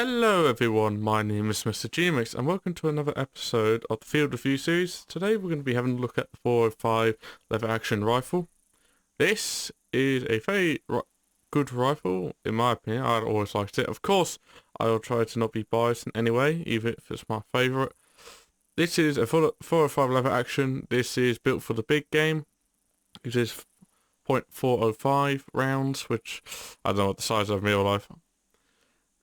Hello everyone, my name is Mr. Gmix and welcome to another episode of the Field Review series. Today we're going to be having a look at the 405 lever action rifle. This is a very good rifle, in my opinion. I always liked it. Of course, I'll try to not be biased in any way, even if it's my favourite. This is a 405 lever action. This is built for the big game. It is .405 rounds, which I don't know what the size of in real life.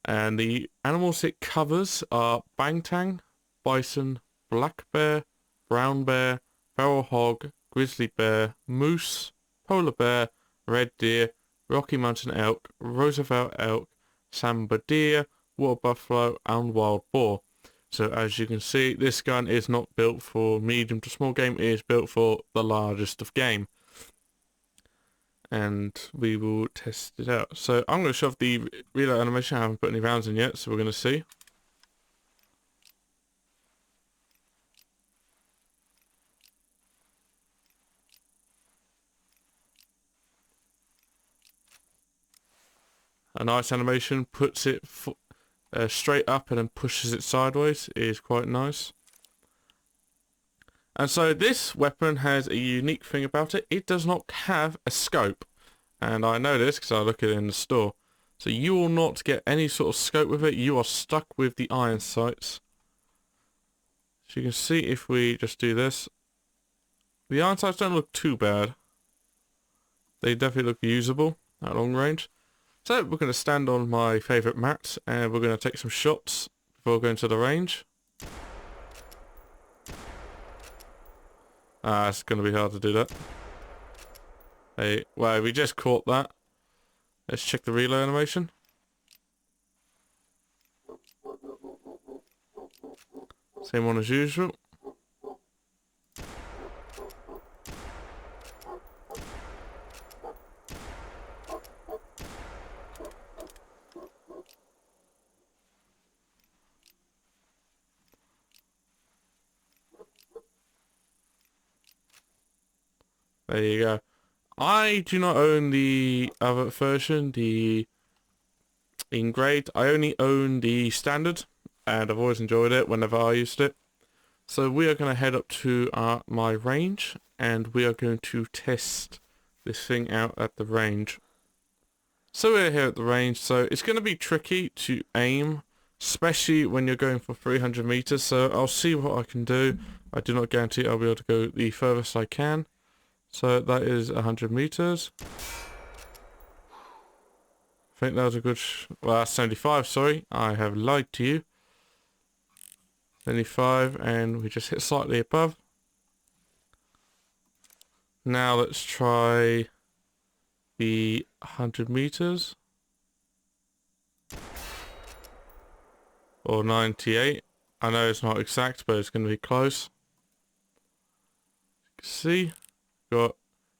And the animals it covers are bangtang, bison, black bear, brown bear, feral hog, grizzly bear, moose, polar bear, red deer, Rocky Mountain elk, Roosevelt elk, sambar deer, water buffalo, and wild boar. So as you can see, this gun is not built for medium to small game, it is built for the largest of game. And we will test it out. So I'm going to shove the reload animation. I haven't put any rounds in yet, so we're going to see. A nice animation, puts it straight up and then pushes it sideways. It is quite nice. And so this weapon has a unique thing about it. It does not have a scope. And I know this because I look at it in the store. So you will not get any sort of scope with it. You are stuck with the iron sights. So you can see if we just do this. The iron sights don't look too bad. They definitely look usable at long range. So we're going to stand on my favourite mat and we're going to take some shots before going to the range. It's going to be hard to do that. Hey, well, we just caught that. Let's check the reload animation. Same one as usual. There you go. I do not own the other version, the engraved. I only own the standard, and I've always enjoyed it whenever I used it. So we are going to head up to my range, and we are going to test this thing out at the range. So we're here at the range, so it's going to be tricky to aim, especially when you're going for 300 meters, so I'll see what I can do. I do not guarantee I'll be able to go the furthest I can. So that is 100 meters. I think that was a good well, that's 75, sorry. I have lied to you. 75, and we just hit slightly above. Now let's try the 100 meters. Or 98. I know it's not exact, but it's going to be close. You can see. Got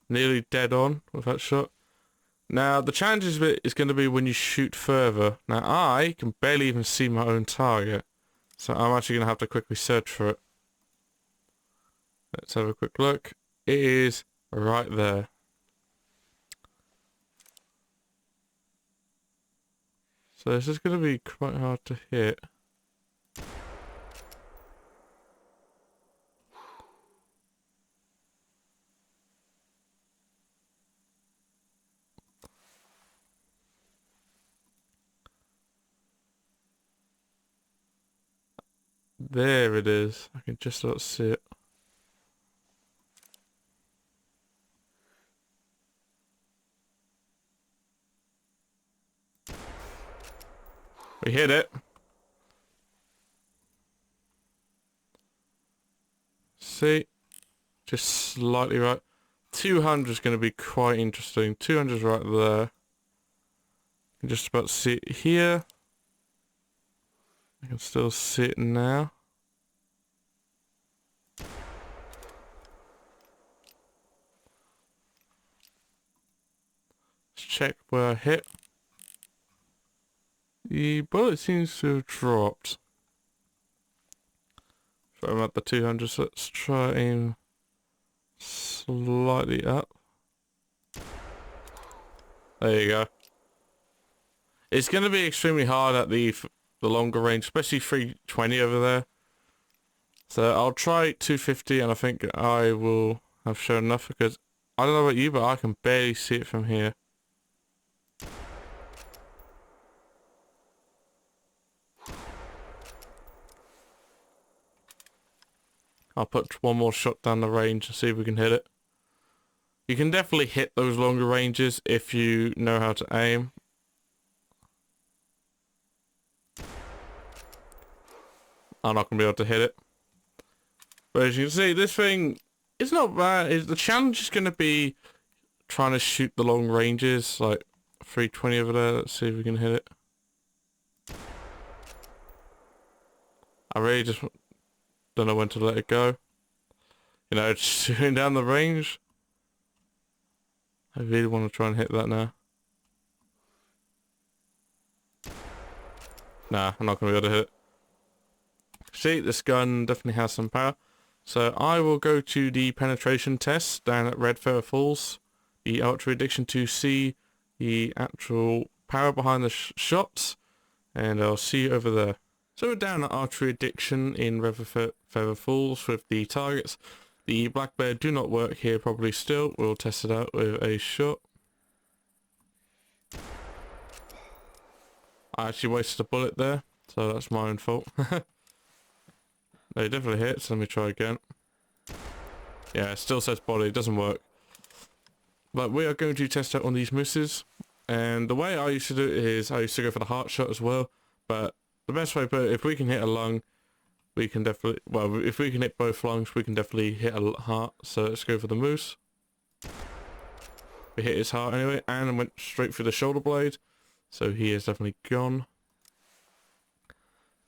nearly dead on with that shot. Now the challenge is going to be when you shoot further. Now I can barely even see my own target, so I'm actually going to have to quickly search for it. Let's have a quick look. It is right there. So this is going to be quite hard to hit. There it is. I can just about see it. We hit it. See? Just slightly right. 200 is going to be quite interesting. 200 is right there. You can just about see it here. I can still see it now. Let's check where I hit. The bullet seems to have dropped. So I'm at the 200, so let's try aim slightly up. There you go. It's going to be extremely hard at the the longer range, especially 320 over there. So I'll try 250, and I think I will have shown enough, because I don't know about you, but I can barely see it from here. I'll put one more shot down the range and see if we can hit it. You can definitely hit those longer ranges if you know how to aim. I'm not going to be able to hit it. But as you can see, this thing is not bad. The challenge is going to be trying to shoot the long ranges, like 320 over there. Let's see if we can hit it. I really just don't know when to let it go. You know, it's shooting down the range. I really want to try and hit that now. Nah, I'm not going to be able to hit it. See, this gun definitely has some power. So I will go to the penetration test down at Red Feather Falls, the Ultra Addiction, to see the actual power behind the shots, and I'll see you over there. So we're down at Archery Addiction in Red Feather Falls with the targets. The Black Bear do not work here properly still. We'll test it out with a shot. I actually wasted a bullet there, so that's my own fault. No, it definitely hits. Let me try again. Yeah, it still says body. It doesn't work. But we are going to test out on these misses. And the way I used to do it is I used to go for the heart shot as well. But the best way, if we can hit a lung, we can definitely... Well, if we can hit both lungs, we can definitely hit a heart. So let's go for the moose. We hit his heart anyway, and went straight through the shoulder blade. So he is definitely gone.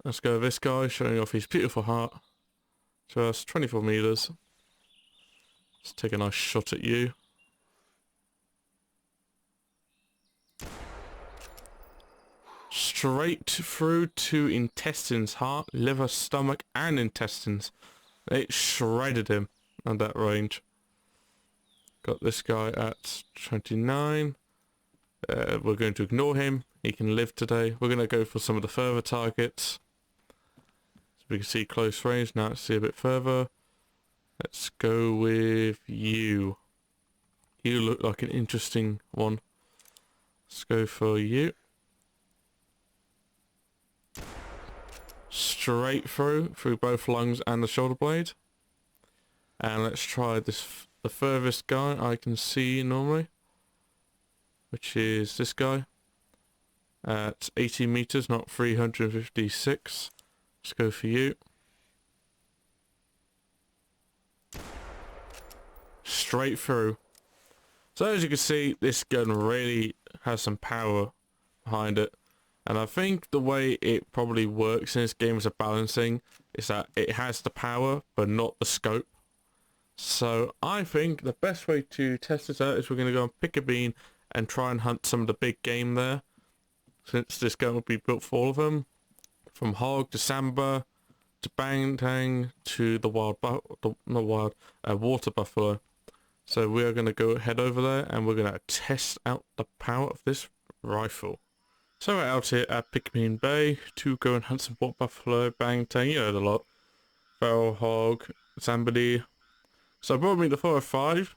Let's go with this guy, showing off his beautiful heart. Just 24 meters. Let's take a nice shot at you. Straight through to intestines, heart, liver, stomach, and intestines. It shredded him at that range. Got this guy at 29. We're going to ignore him. He can live today. We're going to go for some of the further targets. We can see close range. Now let's see a bit further. Let's go with you. You look like an interesting one. Let's go for you. Straight through both lungs and the shoulder blade. And let's try this, the furthest guy I can see normally, which is this guy at 80 meters, not 356. Let's go for you. Straight through. So as you can see, this gun really has some power behind it. And I think the way it probably works in this game as a balancing is that it has the power, but not the scope. So I think the best way to test this out is we're going to go and pick a bean and try and hunt some of the big game there. Since this gun will be built for all of them. From hog to samba to bangtang to the water buffalo. So we are going to go head over there and we're going to test out the power of this rifle. So we're out here at Pickbean Bay to go and hunt some water buffalo, bangtang, you know the lot. Feral hog, sambody. So I brought me the 405.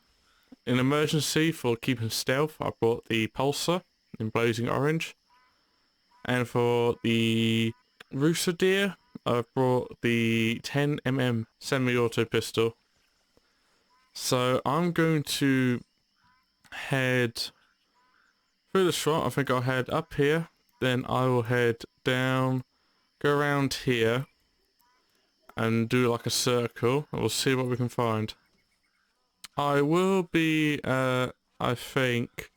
In emergency for keeping stealth, I brought the pulsar in blazing orange. And for the rooster deer, I've brought the 10mm semi-auto pistol. So I'm going to head through the shot. I think I'll head up here, then I will head down, go around here, and do like a circle, and we'll see what we can find. I will be, I think,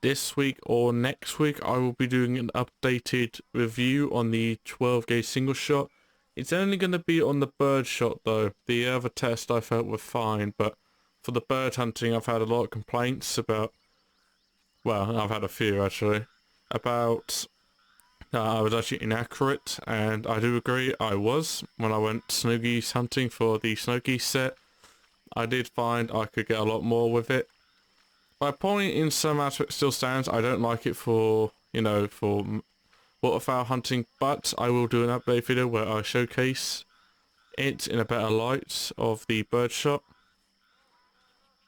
this week or next week, I will be doing an updated review on the 12 gauge single shot. It's only going to be on the bird shot though. The other test I felt were fine, but for the bird hunting I've had a lot of complaints about, well, I've had a few actually, about I was actually inaccurate, and I do agree I was. When I went snow geese hunting for the snow geese set, I did find I could get a lot more with it. My point in some aspects still stands. I don't like it for, you know, for waterfowl hunting, but I will do an update video where I showcase it in a better light of the bird shot,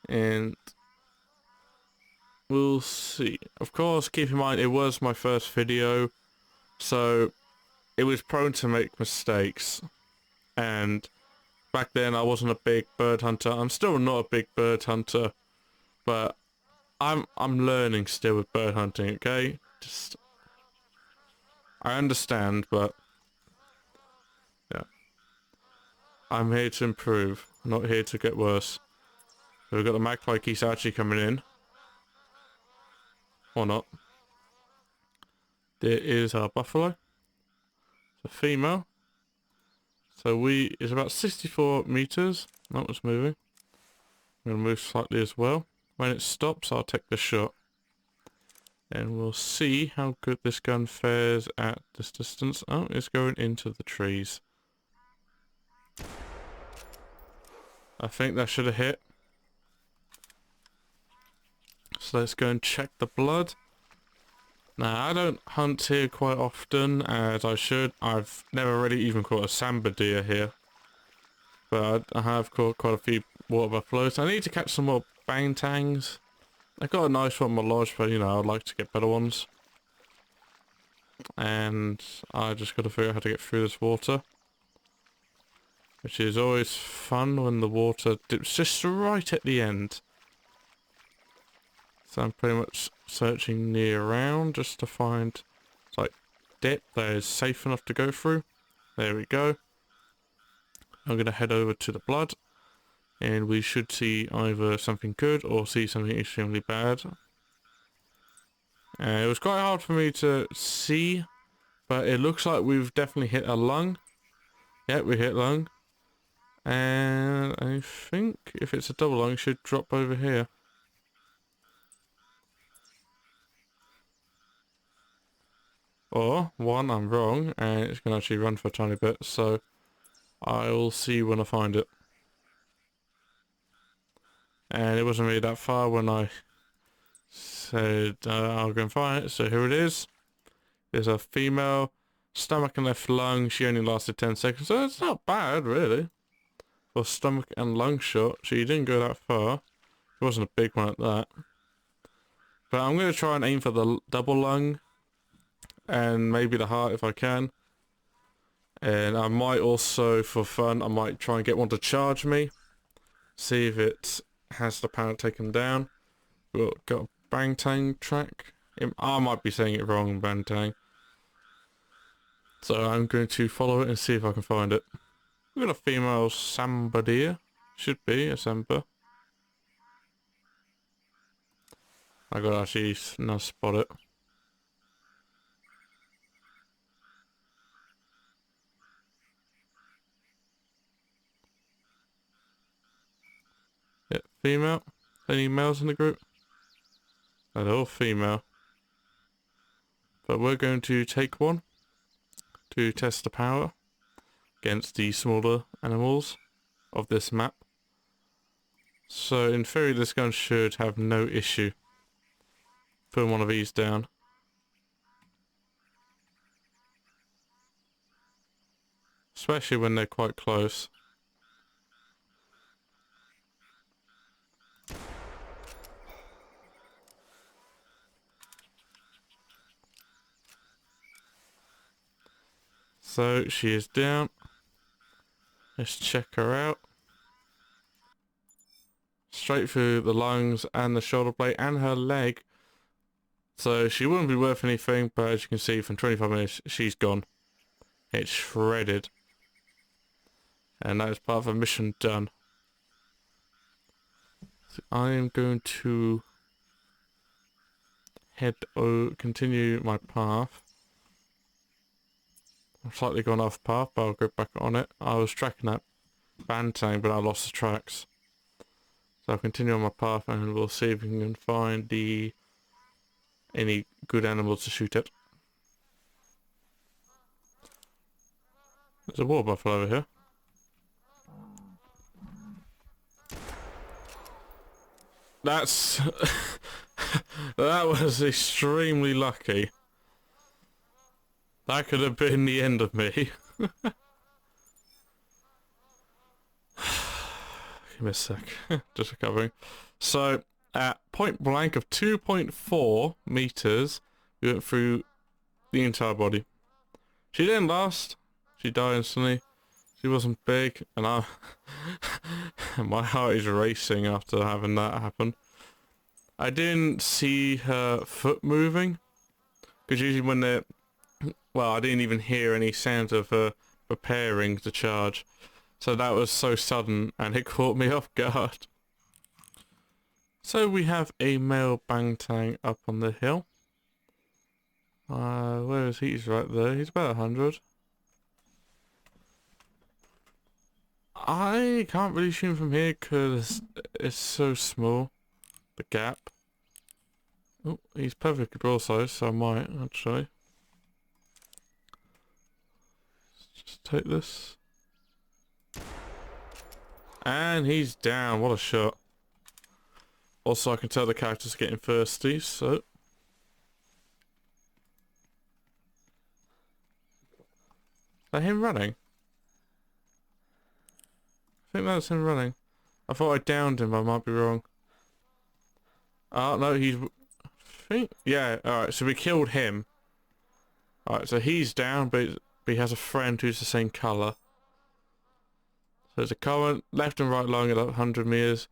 and we'll see. Of course, keep in mind it was my first video, so it was prone to make mistakes, and back then I wasn't a big bird hunter. I'm still not a big bird hunter, but I'm learning still with bird hunting, okay? Just I understand, but yeah. I'm here to improve, not here to get worse. So we've got the magpie geese actually coming in. Or not. There is our buffalo. It's a female. So it's about 64 meters. That was moving. I'm going to move slightly as well. When it stops, I'll take the shot. And we'll see how good this gun fares at this distance. Oh, it's going into the trees. I think that should have hit. So let's go and check the blood. Now, I don't hunt here quite often as I should. I've never really even caught a samba deer here. But I have caught quite a few water buffaloes. I need to catch some more bantangs. I got a nice one in my lodge, but you know, I'd like to get better ones. And I just got to figure out how to get through this water. Which is always fun when the water dips just right at the end. So I'm pretty much searching near around just to find like dip that is safe enough to go through. There we go. I'm going to head over to the blood and we should see either something good or see something extremely bad. It was quite hard for me to see, but it looks like we've definitely hit a lung. Yep, we hit lung. And I think if it's a double lung, it should drop over here. Or, one, I'm wrong, and it's going to actually run for a tiny bit, so I'll see when I find it. And it wasn't really that far when I said I'll go and find it, so here it is. There's a female, stomach and left lung, she only lasted 10 seconds, so it's not bad, really. For stomach and lung shot, she didn't go that far. It wasn't a big one at that. But I'm going to try and aim for the double lung. And maybe the heart if I can. And I might also, for fun, I might try and get one to charge me. See if it has the power to take him down. We've got a bangtang track. I might be saying it wrong, bangtang. So I'm going to follow it and see if I can find it. We've got a female samba deer. Should be a samba. I got to actually now spot it. Yeah, female. Any males in the group? No, they're all female. But we're going to take one to test the power against the smaller animals of this map. So in theory this gun should have no issue putting one of these down. Especially when they're quite close. So she is down. Let's check her out. Straight through the lungs and the shoulder blade and her leg. So she wouldn't be worth anything, but as you can see from 25 minutes she's gone. It's shredded. And that is part of a mission done. So I am going to continue my path. I've slightly gone off path, but I'll go back on it. I was tracking that bantang, but I lost the tracks. So I'll continue on my path and we'll see if we can find any good animals to shoot at. There's a war buffalo over here. That's... that was extremely lucky. That could have been the end of me. Give me a sec. Just recovering. So, at point blank of 2.4 meters, we went through the entire body. She didn't last. She died instantly. She wasn't big, and my heart is racing after having that happen. I didn't see her foot moving, because usually when they're... Well, I didn't even hear any sound of her preparing to charge. So that was so sudden, and it caught me off guard. So we have a male Bangtang up on the hill. Where is he? He's right there. He's about 100. I can't really shoot from here because it's so small. The gap. Oh, he's perfectly broadside, so I might actually. Just take this. And he's down. What a shot. Also, I can tell the character's getting thirsty, so... Is that him running? I think that's him running. I thought I downed him, but I might be wrong. Oh, no, he's... Yeah, alright, so we killed him. Alright, so he's down, but he has a friend who's the same colour. So there's a current, left and right line at 100 meters.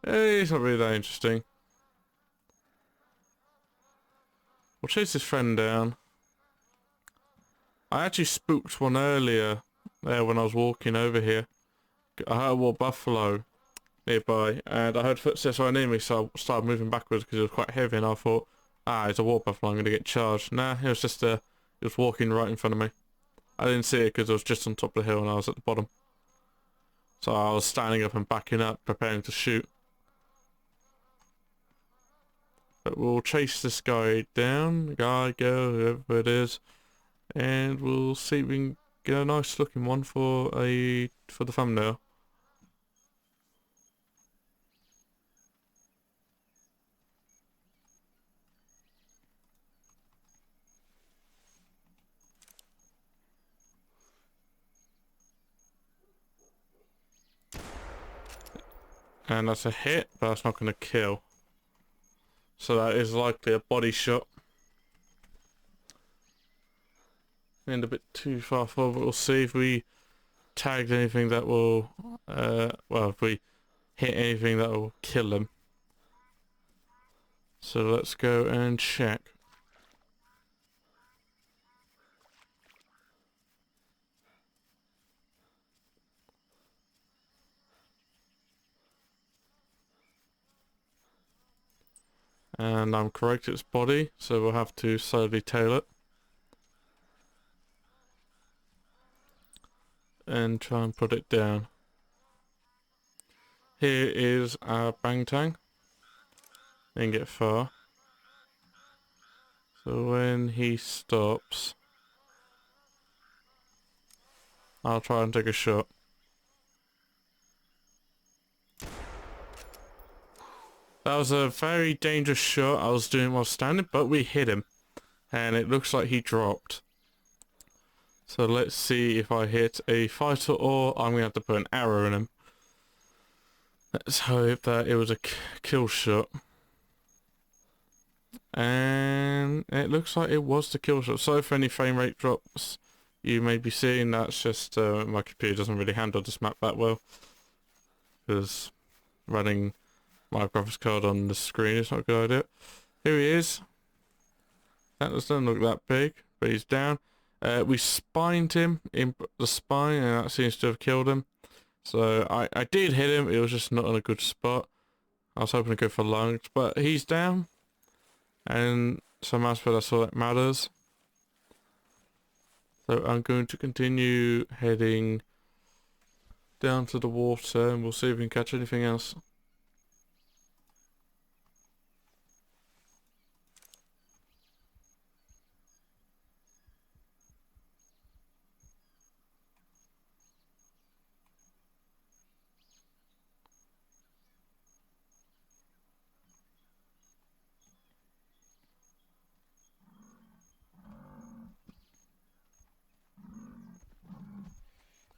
It's not really that interesting. We'll chase this friend down. I actually spooked one earlier there when I was walking over here. I heard a war buffalo nearby, and I heard footsteps right near me, so I started moving backwards because it was quite heavy, and I thought, it's a war buffalo, I'm going to get charged. Nah, it was just it was walking right in front of me. I didn't see it because I was just on top of the hill and I was at the bottom. So I was standing up and backing up, preparing to shoot. But we'll chase this guy down, guy, girl, whoever it is, and we'll see if we can get a nice looking one for the thumbnail. And that's a hit, but that's not going to kill. So that is likely a body shot. And a bit too far forward, but we'll see if we tagged anything that will, well, if we hit anything that will kill him. So let's go and check. And I'm correct, it's body, so we'll have to slowly tail it. And try and put it down. Here is our Bangtang. Didn't get far. So when he stops, I'll try and take a shot. That was a very dangerous shot I was doing while standing, but we hit him. And it looks like he dropped. So let's see if I hit a fighter or I'm going to have to put an arrow in him. Let's hope that it was a kill shot. And it looks like it was the kill shot. So for any frame rate drops you may be seeing, that's just my computer doesn't really handle this map that well. Because running my graphics card on the screen is not a good idea. Here he is. That doesn't look that big, but he's down. We spined him in the spine, and that seems to have killed him. So I did hit him, it was just not in a good spot. I was hoping to go for lunge, but he's down. And some aspect that's all that matters. So I'm going to continue heading down to the water, and we'll see if we can catch anything else.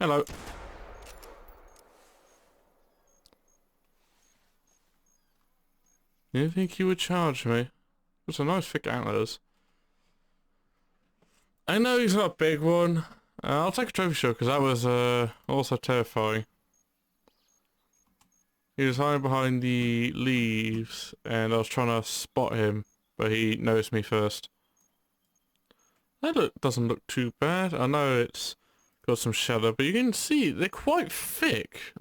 Hello. You think you would charge me? It's a nice thick antlers. I know he's not a big one. I'll take a trophy shot because that was also terrifying. He was hiding behind the leaves and I was trying to spot him, but he noticed me first. That doesn't look too bad. I know it's got some shadow, but you can see they're quite thick.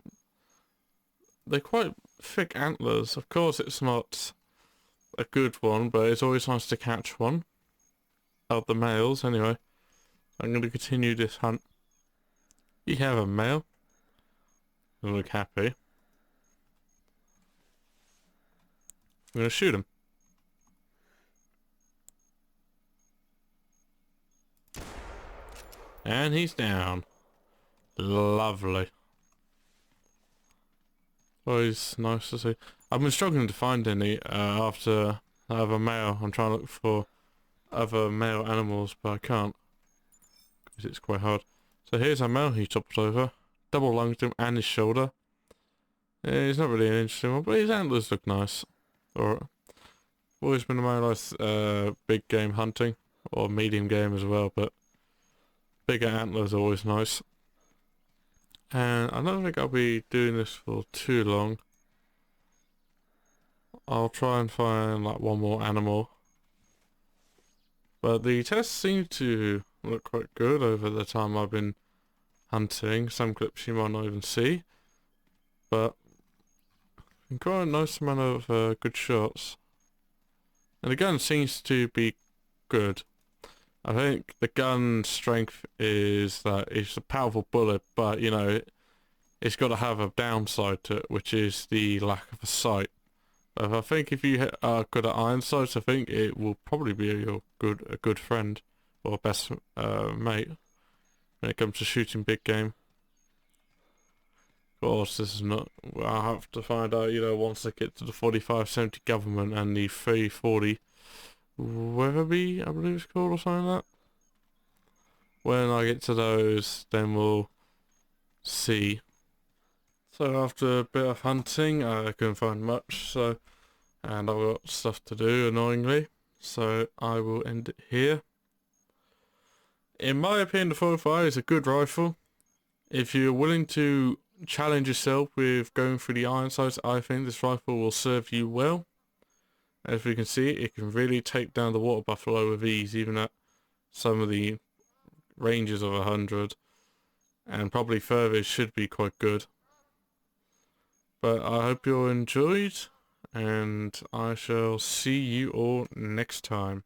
They're quite thick antlers. Of course it's not a good one, but it's always nice to catch one. Of the males, anyway. I'm going to continue this hunt. You have a male. You look happy. I'm going to shoot him. And he's down. Lovely. Always nice to see. I've been struggling to find any after I have a male. I'm trying to look for other male animals, but I can't. Because it's quite hard. So here's a male he toppled over. Double lunged him and his shoulder. He's not really an interesting one, but his antlers look nice. Or always been a man like big game hunting. Or medium game as well, but bigger antlers are always nice. And I don't think I'll be doing this for too long. I'll try and find like one more animal. But the tests seem to look quite good over the time I've been hunting. Some clips you might not even see. But quite a nice amount of good shots. And the gun seems to be good. I think the gun strength is that it's a powerful bullet, but you know, it's got to have a downside to it, which is the lack of a sight. But I think if you are good at iron sights, I think it will probably be a good friend or best mate when it comes to shooting big game. Of course, this is not. I'll have to find out, you know, once I get to the 4570 government and the 340 Weatherby, I believe it's called, or something like that. When I get to those, then we'll see. So after a bit of hunting, I couldn't find much, and I've got stuff to do, annoyingly, so I will end it here. In my opinion, the 45 is a good rifle. If you're willing to challenge yourself with going through the iron sights, I think this rifle will serve you well. As we can see, it can really take down the water buffalo with ease, even at some of the ranges of 100. And probably further it should be quite good. But I hope you all enjoyed, and I shall see you all next time.